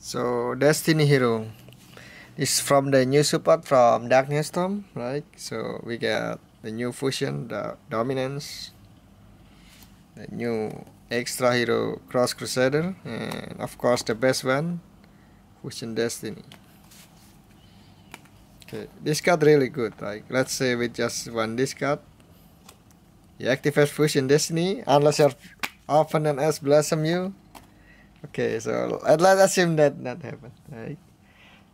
So Destiny Hero is from the new support from Dark Neostorm, right? So we get the new fusion, the dominance, the new extra hero Cross Crusader, and of course the best one, Fusion Destiny. Okay, this card really good. Like let's say with just one discard, you activate Fusion Destiny unless your opponent has blossom you. Okay, so let's assume that that happened, right?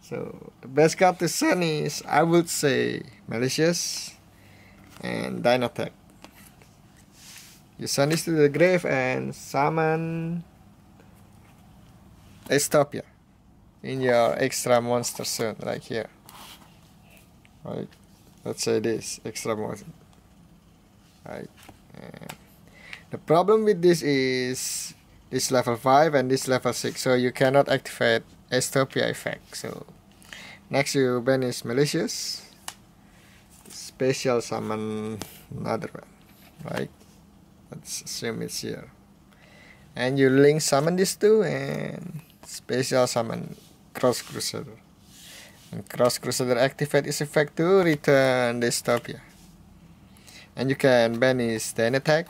So the best card to send is, I would say, Malicious and Dynatech. You send this to the grave and summon Estopia in your extra monster zone, right here. Right? Let's say this extra monster. Right? And the problem with this is this level 5 and this level 6, so you cannot activate Estopia effect. So next you banish Malicious, special summon another one, right? Let's assume it's here, and you link summon these two and special summon Cross Crusader, and Cross Crusader activate its effect to return the Estopia, and you can banish the attack,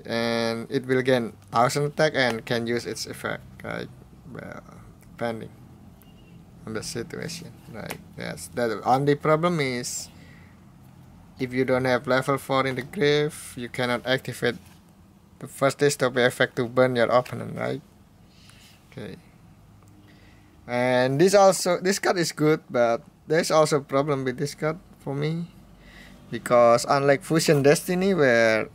and it will gain 1000 attack and can use its effect, right? Well, depending on the situation, right? Yes, the only problem is if you don't have level 4 in the grave, you cannot activate the first Estopia effect to burn your opponent, right? Okay. And this card is good, but there's also a problem with this card for me, because unlike Fusion Destiny where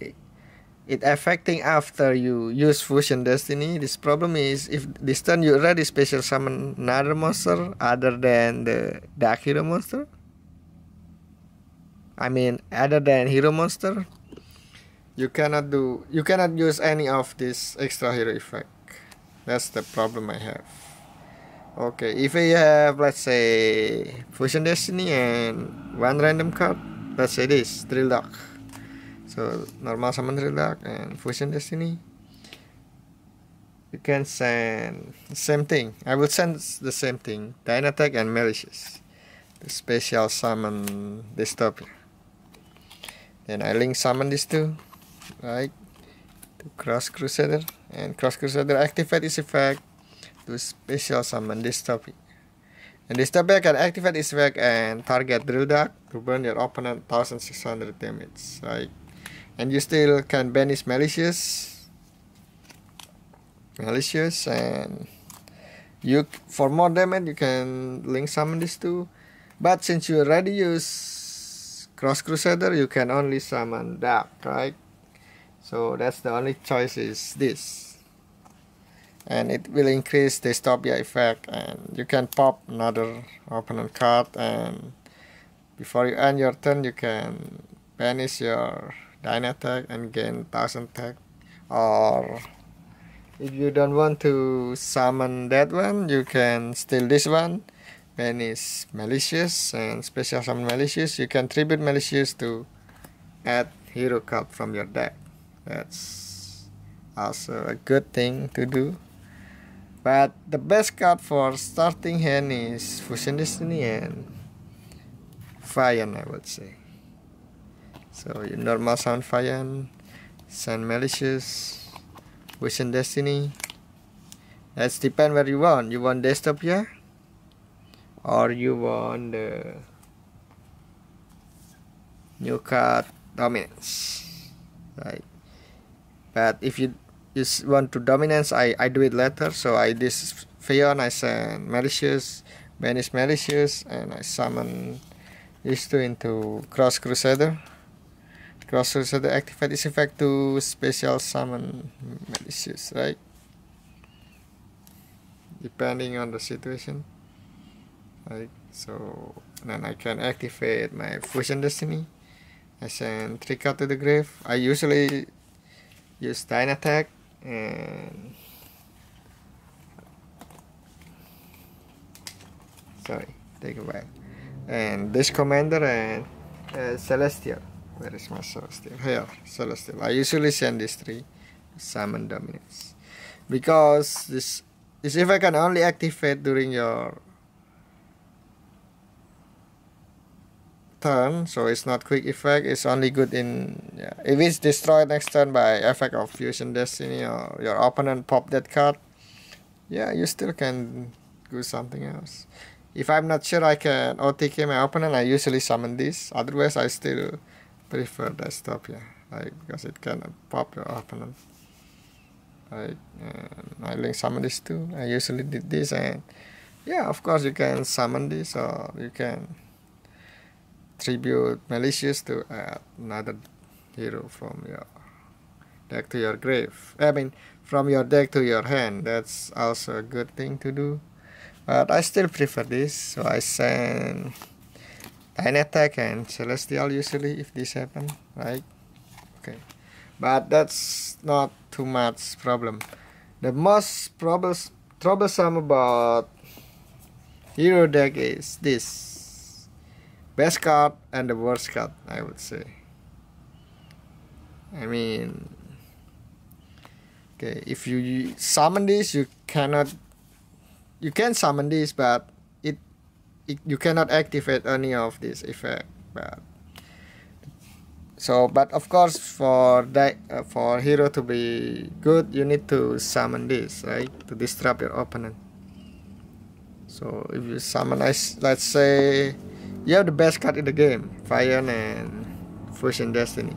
it affecting after you use Fusion Destiny, this problem is if this turn you already special summon another monster other than the Dark Hero monster, other than Hero monster, you cannot use any of this extra hero effect. That's the problem I have. Okay, if I have, let's say, Fusion Destiny and one random card, let's say this Drill Dog. So normal summon Drill Dog and Fusion Destiny, you can send the same thing. I will send the same thing, Dynatech and Malicious, the special summon Dystopia. Then I link summon these two, right, to Cross Crusader, and Cross Crusader activate its effect to special summon Dystopia. And Dystopia can activate its effect and target Drill Dog to burn your opponent 1600 damage, right? And you still can banish Malicious, and you for more damage you can link summon these two. But since you already use Cross Crusader, you can only summon Dark, right? So that's the only choice is this, and it will increase the Dystopia effect, and you can pop another opponent card, and before you end your turn you can banish your Dynatech and gain 1000 attack. Or if you don't want to summon that one, you can steal this one, banish Malicious and special summon Malicious. You can tribute Malicious to add hero card from your deck. That's also a good thing to do. But the best card for starting hand is Fusion Destiny and Fian, I would say. So you normal summon Fian, send Malicious, Fusion Destiny. That's depend where you want. You want Dystopia, or you want the new card Dominance, right? But if you just want to Dominance, I do it later. So I this Fion, I send Malicious, banish Malicious, and I summon these two into Cross Crusader. Cross Crusader activate this effect to special summon Malicious, right? Depending on the situation, right? So then I can activate my Fusion Destiny. I send 3 cards to the grave. I usually use Dynatech and take a while, and this Commander and Celestial. Where is my Celestial? Here, Celestial. I usually send these 3 summon Dominance. because this effect can only activate during your turn, so it's not quick effect. It's only good in if it's destroyed next turn by effect of Fusion Destiny or your opponent pop that card. Yeah, you still can do something else. If I'm not sure I can OTK my opponent, I usually summon this. Otherwise, I still prefer Dystopia, because it can pop your opponent. I link summon this too. I usually did this, and yeah, of course you can summon this, or you can tribute Malicious to add another hero from your deck to your grave. I mean, from your deck to your hand. That's also a good thing to do. But I still prefer this, so I send Dynatek and Celestial usually if this happen, right? Okay, but that's not too much problem. The most troublesome about hero deck is this best card and the worst card, I would say. I mean, okay, if you summon this, you can summon this, but you cannot activate any of this effect. But of course, for hero to be good, you need to summon this, right, to disrupt your opponent. So if you summon, let's say you have the best card in the game, Fire and Fusion Destiny.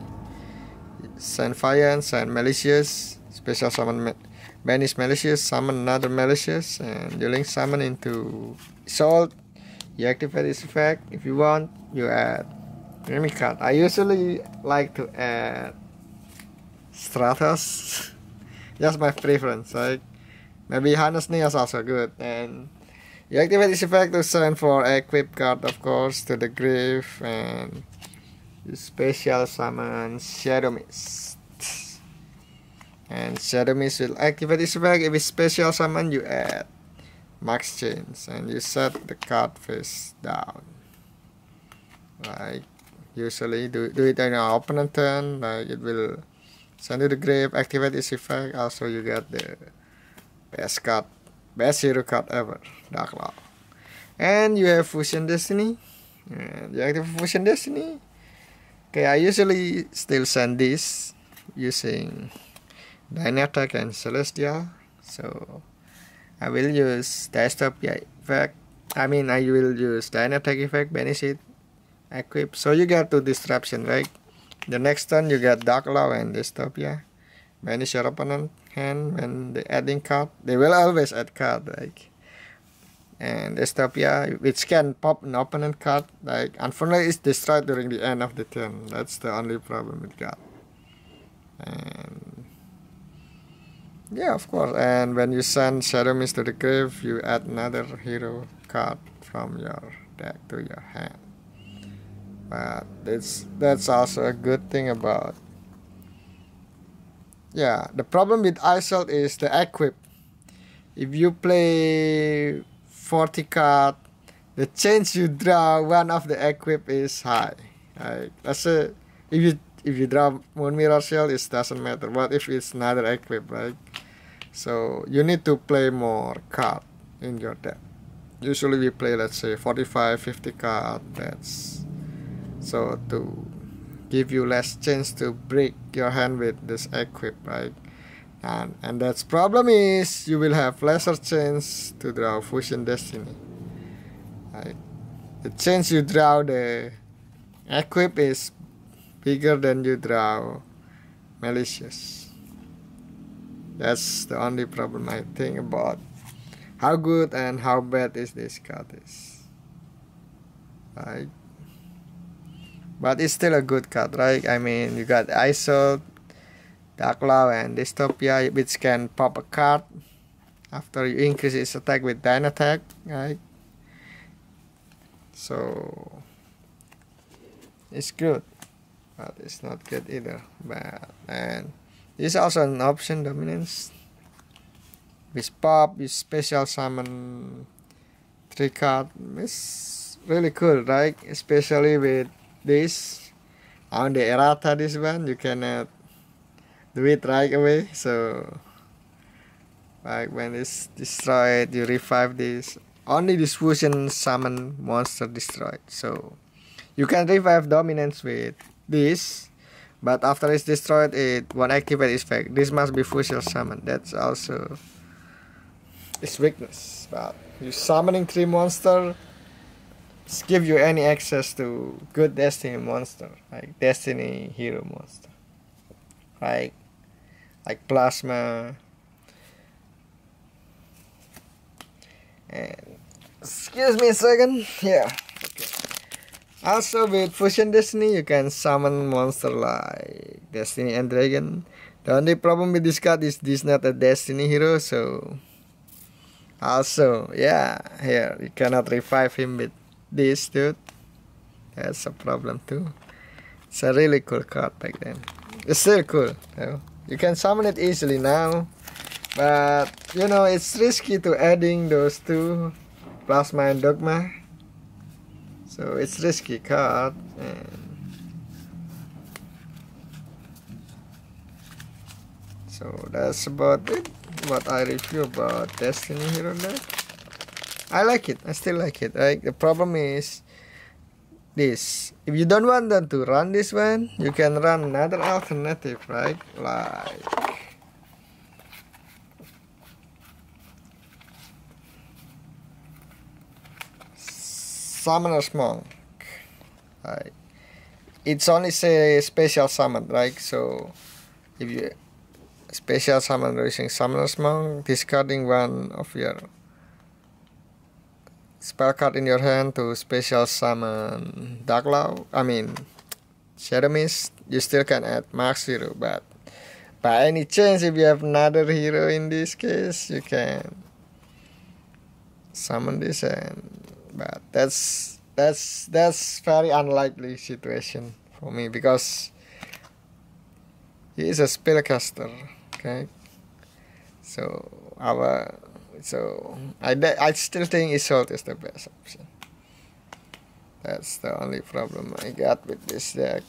Send Fire, send Malicious, special summon banish Malicious, summon another Malicious, and you link summon into Assault. You activate this effect. If you want, you add enemy card. I usually like to add Stratos. That's my preference. Like maybe Hannes is also good. And you activate this effect to send for equip card, of course, to the grave, and you special summon Shadow Mist. And Shadow Mist will activate this effect. If it's special summon, you add Max Chains and you set the card face down. Like usually do it on your opponent turn. Like it will send to the grave, activate this effect. Also you get the best hero card ever, Dark Law. And you have Fusion Destiny. And you activate Fusion Destiny. Okay, I usually still send this using Dynatek and Celestia. So I will use Dystopia effect. I will use Dynatek effect, banish it, equip. So you get 2 disruption, right? The next turn you get Dark Law and Dystopia. Banish your opponent hand when they adding card. They will always add card, like. And Dystopia, which can pop an opponent card, like unfortunately it's destroyed during the end of the turn. That's the only problem with that. And yeah, of course. And when you send Shadow Mist to the grave, you add another hero card from your deck to your hand. But that's also a good thing about. Yeah, the problem with Isol is the equip. If you play 40 card, the chance you draw one of the equip is high. Like, let's say if you draw Moon Mirror Shell, it doesn't matter. What if it's another equip, right? So you need to play more card in your deck. Usually we play, let's say 45, 50 card. That's so to give you less chance to break your hand with this equip, right? And that's problem is you will have lesser chance to draw Fusion Destiny. Right? The chance you draw the equip is bigger than you draw Malicious. That's the only problem I think about how good and how bad is this card is. Right? But it's still a good card, right? I mean, you got ISO, Dark Law, and Dystopia, which can pop a card after you increase its attack with Dynatek, right? So it's good, but it's not good either. And this is also an option, Dominance. With pop, with special summon 3 card. It's really cool, right? Especially with this on the errata, this one you cannot do it right away. So Like when it's destroyed, you revive this. Only this fusion summon monster destroyed. So you can revive dominance with this, but after it's destroyed, it won't activate its effect. This must be fusion summon. That's also its weakness. But you summoning 3 monster give you any access to good destiny monster, like destiny hero monster, like plasma. And excuse me a second. Yeah. Okay. Also with Fusion Destiny, you can summon monster like Destiny and Dragon. The only problem with this card is this not a Destiny hero, so also yeah, here you cannot revive him with this, dude. That's a problem too. It's a really cool card back then. It's still cool. You can summon it easily now, but you know it's risky to adding those two, Plasma and Dogma. So it's risky card. And so that's about it. What I review about Destiny Hero deck. I like it. I still like it. Right? The problem is this. If you don't want them to run this one, you can run another alternative, right? Like Summoner's Monk. Right? It's only say special summon, right? So if you special summon using Summoner's Monk, discarding one of your spell card in your hand to special summon Dark Law, Shadow Mist, you still can add max hero, but by any chance if you have another hero in this case, you can summon this, but that's very unlikely situation for me because he is a spellcaster, okay? So I still think Isolt is the best option. That's the only problem I got with this deck.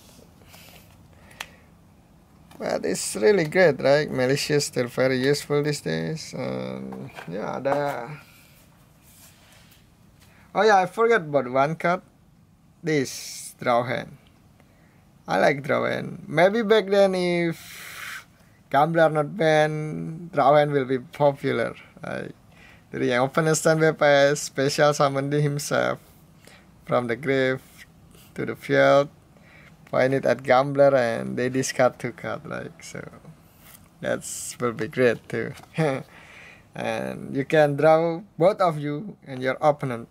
But it's really great, right? Militia is still very useful these days. Yeah, oh yeah, I forgot about one card. This draw hand. I like draw hand. Maybe back then if Gambler not banned, draw hand will be popular. The yang opponent stand by special summon himself from the grave to the field, point it at Gambler, and they discard 2 cards. So that's will be great too. And you can draw both of you and your opponent